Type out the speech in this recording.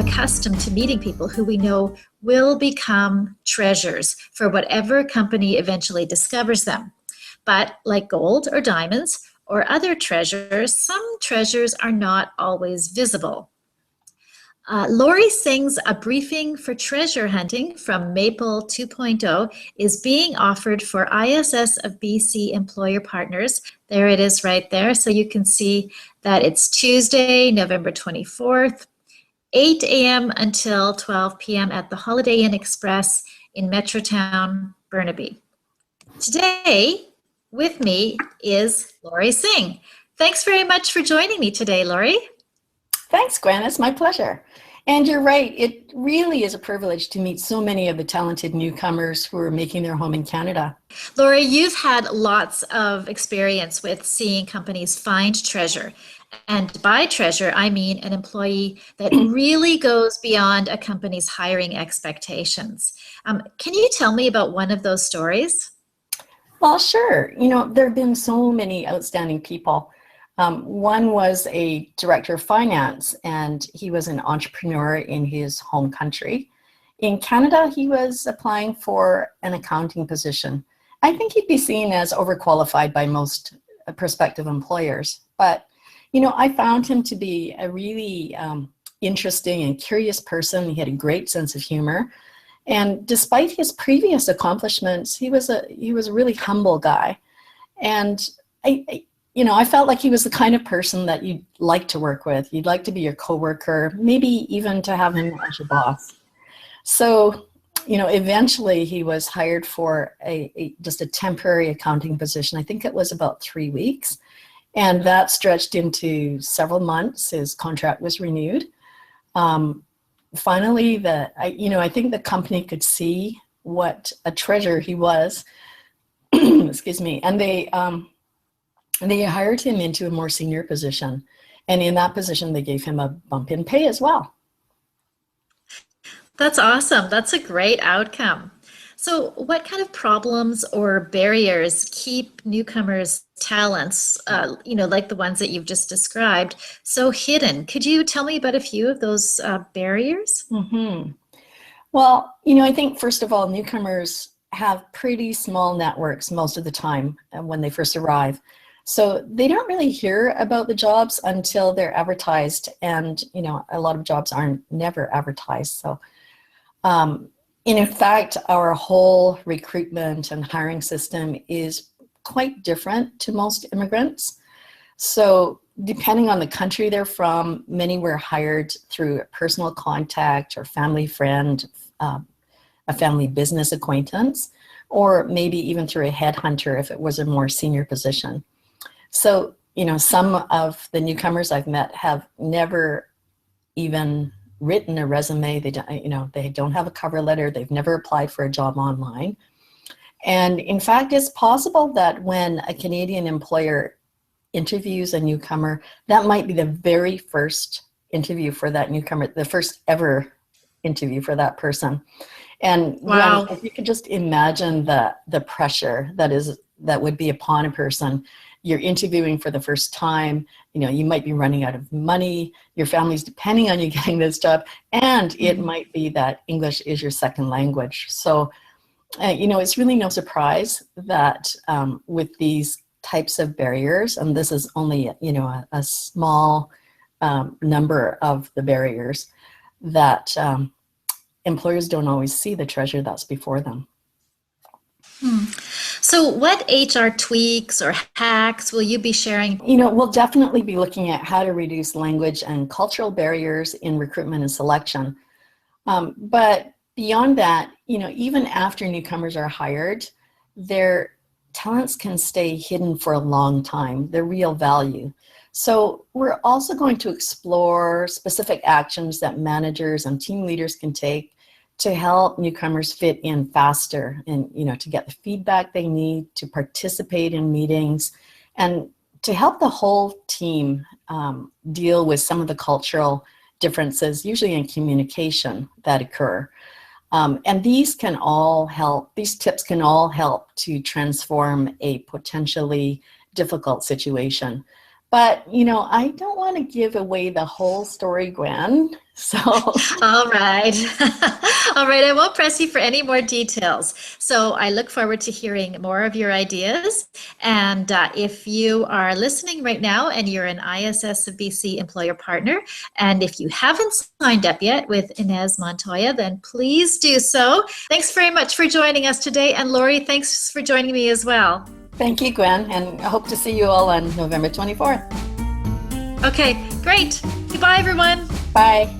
accustomed to meeting people who we know will become treasures for whatever company eventually discovers them. But like gold or diamonds or other treasures, some treasures are not always visible. Laurie sings a briefing for treasure hunting from Maple 2.0 is being offered for ISS of BC employer partners. There it is right there. So you can see that it's Tuesday, November 24th, 8 a.m. until 12 p.m. at the Holiday Inn Express in Metrotown, Burnaby. Today with me is Laurie Singh. Thanks very much for joining me today, Laurie. Thanks, Gwen. It's my pleasure. And you're right, it really is a privilege to meet so many of the talented newcomers who are making their home in Canada. Laurie, you've had lots of experience with seeing companies find treasure. And by treasure, I mean an employee that really goes beyond a company's hiring expectations. Can you tell me about one of those stories? Well, sure. You know, there have been so many outstanding people. One was a director of finance, and he was an entrepreneur in his home country. In Canada, he was applying for an accounting position. I think he'd be seen as overqualified by most prospective employers. But, you know, I found him to be a really interesting and curious person. He had a great sense of humor. And despite his previous accomplishments, he was a really humble guy. And I felt like he was the kind of person that you'd like to work with. You'd like to be your coworker, maybe even to have him as your boss. So, you know, eventually he was hired for just a temporary accounting position. I think it was about 3 weeks. And that stretched into several months. His contract was renewed. Finally, I think the company could see what a treasure he was. Excuse me. And they hired him into a more senior position. And in that position, they gave him a bump in pay as well. That's awesome. That's a great outcome. So what kind of problems or barriers keep newcomers' talents, like the ones that you've just described, so hidden? Could you tell me about a few of those barriers? Mm-hmm. Well, I think first of all, newcomers have pretty small networks most of the time when they first arrive. So they don't really hear about the jobs until they're advertised, and a lot of jobs aren't never advertised. So in fact, our whole recruitment and hiring system is quite different to most immigrants. So depending on the country they're from, many were hired through a personal contact or family friend, a family business acquaintance, or maybe even through a headhunter if it was a more senior position. So, some of the newcomers I've met have never even written a resume. They don't have a cover letter. They've never applied for a job online. And in fact, it's possible that when a Canadian employer interviews a newcomer, that might be the very first interview for that newcomer, the first ever interview for that person. And wow. If you could just imagine the pressure that would be upon a person. You're interviewing for the first time, you might be running out of money, your family's depending on you getting this job, and it might be that English is your second language. So, it's really no surprise that with these types of barriers, and this is only, a small number of the barriers, that employers don't always see the treasure that's before them. So what HR tweaks or hacks will you be sharing? We'll definitely be looking at how to reduce language and cultural barriers in recruitment and selection. But beyond that, even after newcomers are hired, their talents can stay hidden for a long time, their real value. So we're also going to explore specific actions that managers and team leaders can take to help newcomers fit in faster and, to get the feedback they need, to participate in meetings, and to help the whole team deal with some of the cultural differences, usually in communication, that occur. And these tips can all help to transform a potentially difficult situation. But, I don't want to give away the whole story, Gwen. So All right. All right. I won't press you for any more details. So I look forward to hearing more of your ideas. And if you are listening right now and you're an ISS of BC employer partner, and if you haven't signed up yet with Inez Montoya, then please do so. Thanks very much for joining us today. And Laurie, thanks for joining me as well. thank you, Gwen, and I hope to see you all on November 24th. Okay, great. Goodbye, everyone. Bye.